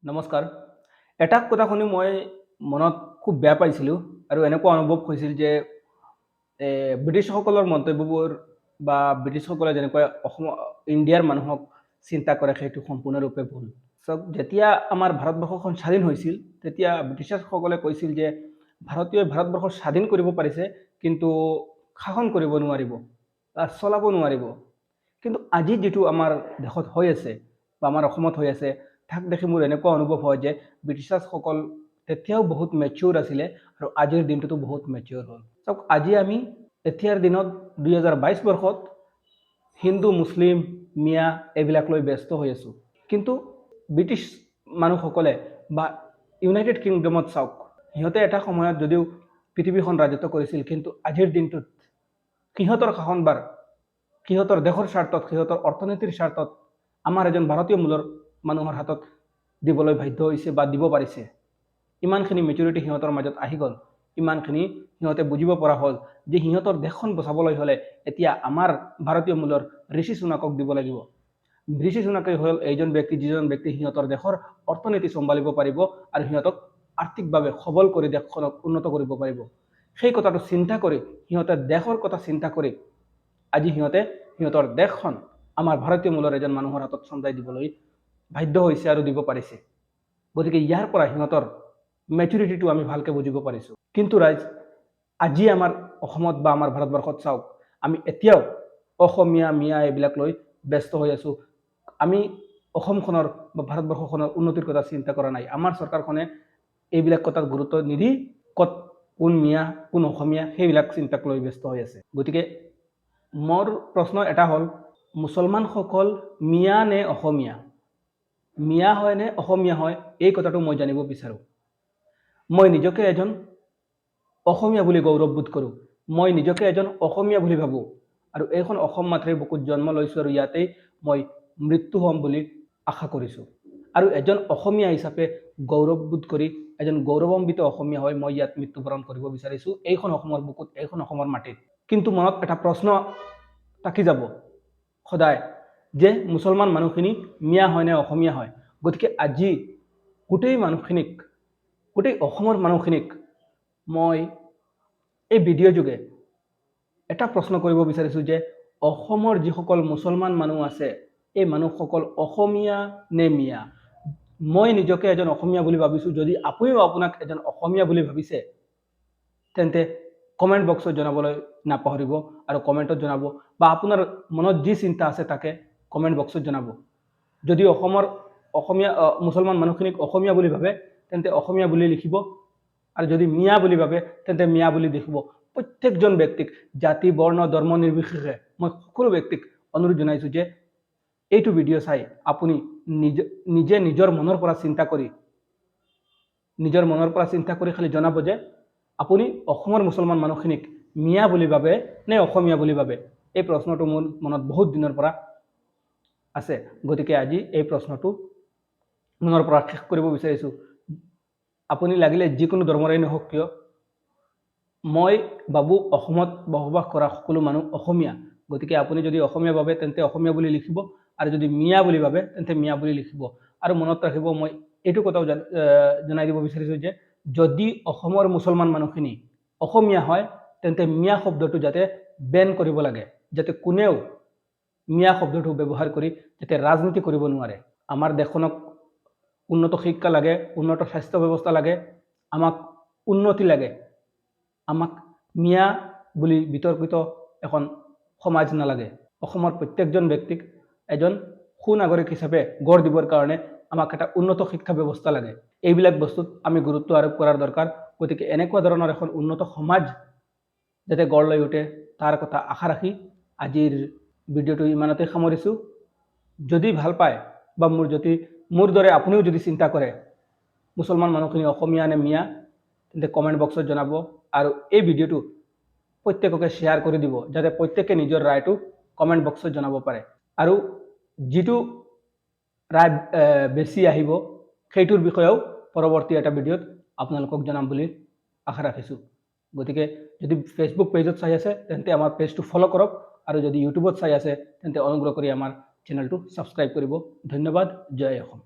নমস্কাৰ। এটা কথা শুনি মই মনত খুব বেয়া পাইছিলোঁ আৰু এনেকুৱা অনুভৱ হৈছিল যে ব্ৰিটিছসকলৰ মন্তব্যবোৰ বা ব্ৰিটিছসকলে যেনেকৈ ইণ্ডিয়াৰ মানুহক চিন্তা কৰে সেইটো সম্পূৰ্ণৰূপে ভুল। চাওক, যেতিয়া আমাৰ ভাৰতবৰ্ষখন স্বাধীন হৈছিল তেতিয়া ব্ৰিটিছসকলে কৈছিল যে ভাৰতীয়ই ভাৰতবৰ্ষ স্বাধীন কৰিব পাৰিছে কিন্তু শাসন কৰিব নোৱাৰিব বা চলাব নোৱাৰিব। কিন্তু আজি যিটো আমাৰ দেশত হৈ আছে বা আমাৰ অসমত হৈ আছে তাক দেখি মোৰ এনেকুৱা অনুভৱ হয় যে ব্ৰিটিছসকল তেতিয়াও বহুত মেচিউৰ আছিলে আৰু আজিৰ দিনটোতো বহুত মেচিউৰ হ'ল। চাওক, আজি আমি এতিয়াৰ দিনত 2022 বৰ্ষত হিন্দু মুছলিম মিয়া এইবিলাক লৈ ব্যস্ত হৈ আছোঁ। কিন্তু ব্ৰিটিছ মানুহসকলে বা ইউনাইটেড কিংডমত চাওক, সিহঁতে এটা সময়ত যদিও পৃথিৱীখন ৰাজত্ব কৰিছিল কিন্তু আজিৰ দিনটোত সিহঁতৰ শাসনভাৰ সিহঁতৰ দেশৰ স্বাৰ্থত সিহঁতৰ অৰ্থনীতিৰ স্বাৰ্থত আমাৰ এজন ভাৰতীয় মূলৰ মানুহৰ হাতত দিবলৈ বাধ্য হৈছে বা দিব পাৰিছে। ইমানখিনি মেচুৰিটি সিহঁতৰ মাজত আহি গ'ল, ইমানখিনি সিহঁতে বুজিব পৰা হ'ল যে সিহঁতৰ দেশখন বচাবলৈ হ'লে এতিয়া আমাৰ ভাৰতীয় মূলৰ ঋষি সুনাকক দিব লাগিব। ঋষি সুনাকে হ'ল এইজন ব্যক্তি যিজন ব্যক্তি সিহঁতৰ দেশৰ অৰ্থনীতি চম্ভালিব পাৰিব আৰু সিহঁতক আৰ্থিকভাৱে সবল কৰি দেশখনক উন্নত কৰিব পাৰিব। সেই কথাটো চিন্তা কৰি সিহঁতে দেশৰ কথা চিন্তা কৰি আজি সিহঁতে সিহঁতৰ দেশখন আমাৰ ভাৰতীয় মূলৰ এজন মানুহৰ হাতত চম্ভাই দিবলৈ বাধ্য হৈছে আৰু দিব পাৰিছে। গতিকে ইয়াৰ পৰা সিহঁতৰ মেচুৰিটিটো আমি ভালকৈ বুজিব পাৰিছোঁ। কিন্তু ৰাইজ, আজি আমাৰ অসমত বা আমাৰ ভাৰতবৰ্ষত চাওক, আমি এতিয়াও অসমীয়া মিয়া এইবিলাক লৈ ব্যস্ত হৈ আছোঁ। আমি অসমখনৰ বা ভাৰতবৰ্ষখনৰ উন্নতিৰ কথা চিন্তা কৰা নাই। আমাৰ চৰকাৰখনে এইবিলাক কথাত গুৰুত্ব নিদি ক'ত কোন মিয়া কোন অসমীয়া সেইবিলাক চিন্তাক লৈ ব্যস্ত হৈ আছে। গতিকে মোৰ প্ৰশ্ন এটা হ'ল, মুছলমানসকল মিয়া নে অসমীয়া? মিয়া হয় নে অসমীয়া হয় এই কথাটো মই জানিব বিচাৰোঁ। মই নিজকে এজন অসমীয়া বুলি গৌৰৱবোধ কৰোঁ। মই নিজকে এজন অসমীয়া বুলি ভাবোঁ আৰু এইখন অসম মাতৃৰ বুকুত জন্ম লৈছোঁ আৰু ইয়াতেই মই মৃত্যু হ'ম বুলি আশা কৰিছোঁ। আৰু এজন অসমীয়া হিচাপে গৌৰৱবোধ কৰি এজন গৌৰৱান্বিত অসমীয়া হৈ মই ইয়াত মৃত্যুবৰণ কৰিব বিচাৰিছোঁ, এইখন অসমৰ বুকুত, এইখন অসমৰ মাটিত। কিন্তু মনত এটা প্ৰশ্ন থাকি যাব সদায় যে মুছলমান মানুহখিনি মিয়া হয় নে অসমীয়া হয়। গতিকে আজি গোটেই মানুহখিনিক, গোটেই অসমৰ মানুহখিনিক মই এই ভিডিঅ' যোগে এটা প্ৰশ্ন কৰিব বিচাৰিছোঁ যে অসমৰ যিসকল মুছলমান মানুহ আছে এই মানুহসকল অসমীয়া নে মিয়া? মই নিজকে এজন অসমীয়া বুলি ভাবিছোঁ। যদি আপুনিও আপোনাক এজন অসমীয়া বুলি ভাবিছে তেন্তে কমেণ্ট বক্সত জনাবলৈ নাপাহৰিব আৰু কমেণ্টত জনাব বা আপোনাৰ মনত যি চিন্তা আছে তাকে কমেণ্ট বক্সত জনাব। যদি অসমীয়া মুছলমান মানুহখিনিক অসমীয়া বুলি ভাবে তেন্তে অসমীয়া বুলি লিখিব আৰু যদি মিয়া বুলি ভাবে তেন্তে মিয়া বুলি লিখিব। প্ৰত্যেকজন ব্যক্তিক জাতি বৰ্ণ ধৰ্ম নিৰ্বিশেষে মই সকলো ব্যক্তিক অনুৰোধ জনাইছোঁ যে এইটো ভিডিঅ' চাই আপুনি নিজে নিজৰ মনৰ পৰা চিন্তা কৰি খালি জনাব যে আপুনি অসমৰ মুছলমান মানুহখিনিক মিয়া বুলি ভাবে নে অসমীয়া বুলি ভাবে। এই প্ৰশ্নটো মোৰ মনত বহুত দিনৰ পৰা আছে। গতিকে আজি এই প্ৰশ্নটো মনৰ পৰা শেষ কৰিব বিচাৰিছোঁ। আপুনি লাগিলে যিকোনো ধৰ্মৰেই নহওক কিয়, মই ভাবোঁ অসমত বসবাস কৰা সকলো মানুহ অসমীয়া। গতিকে আপুনি যদি অসমীয়া ভাবে তেন্তে অসমীয়া বুলি লিখিব আৰু যদি মিয়া বুলি ভাবে তেন্তে মিয়া বুলি লিখিব। আৰু মনত ৰাখিব, মই এইটো কথাও জনাই দিব বিচাৰিছোঁ যে যদি অসমৰ মুছলমান মানুহখিনি অসমীয়া হয় তেন্তে মিয়া শব্দটো যাতে বেন কৰিব লাগে, যাতে কোনেও মিয়া শব্দটো ব্যৱহাৰ কৰি যাতে ৰাজনীতি কৰিব নোৱাৰে। আমাৰ দেশখনক উন্নত শিক্ষা লাগে, উন্নত স্বাস্থ্য ব্যৱস্থা লাগে, আমাক উন্নতি লাগে। আমাক মিয়া বুলি বিতৰ্কিত এখন সমাজ নালাগে। অসমৰ প্ৰত্যেকজন ব্যক্তিক এজন সুনাগৰিক হিচাপে গঢ় দিবৰ কাৰণে আমাক এটা উন্নত শিক্ষা ব্যৱস্থা লাগে। এইবিলাক বস্তুত আমি গুৰুত্ব আৰোপ কৰাৰ দৰকাৰ। গতিকে এনেকুৱা ধৰণৰ এখন উন্নত সমাজ যাতে গঢ় লৈ উঠে তাৰ কথা আশা ৰাখি আজিৰ ভিডিঅ'টো ইমানতে সামৰিছোঁ। যদি ভাল পায় বা মোৰ দৰে আপুনিও যদি চিন্তা কৰে মুছলমান মানুহখিনি অসমীয়া নে মিয়া তেন্তে কমেণ্ট বক্সত জনাব আৰু এই ভিডিঅ'টো প্ৰত্যেককে শ্বেয়াৰ কৰি দিব যাতে প্ৰত্যেকে নিজৰ ৰায়টো কমেণ্ট বক্সত জনাব পাৰে। আৰু যিটো ৰায় বেছি আহিব সেইটোৰ বিষয়েও পৰৱৰ্তী এটা ভিডিঅ'ত আপোনালোকক জনাম বুলি আশা ৰাখিছোঁ। গতিকে যদি ফেচবুক পেজত চাই আছে তেন্তে আমাৰ পেজটো ফ'ল' কৰক আৰু যদি ইউটিউবত চাই আছে তেন্তে অনুগ্ৰহ কৰি আমাৰ চেনেলটো ছাবস্ক্ৰাইব কৰিব। ধন্যবাদ। জয় অসম।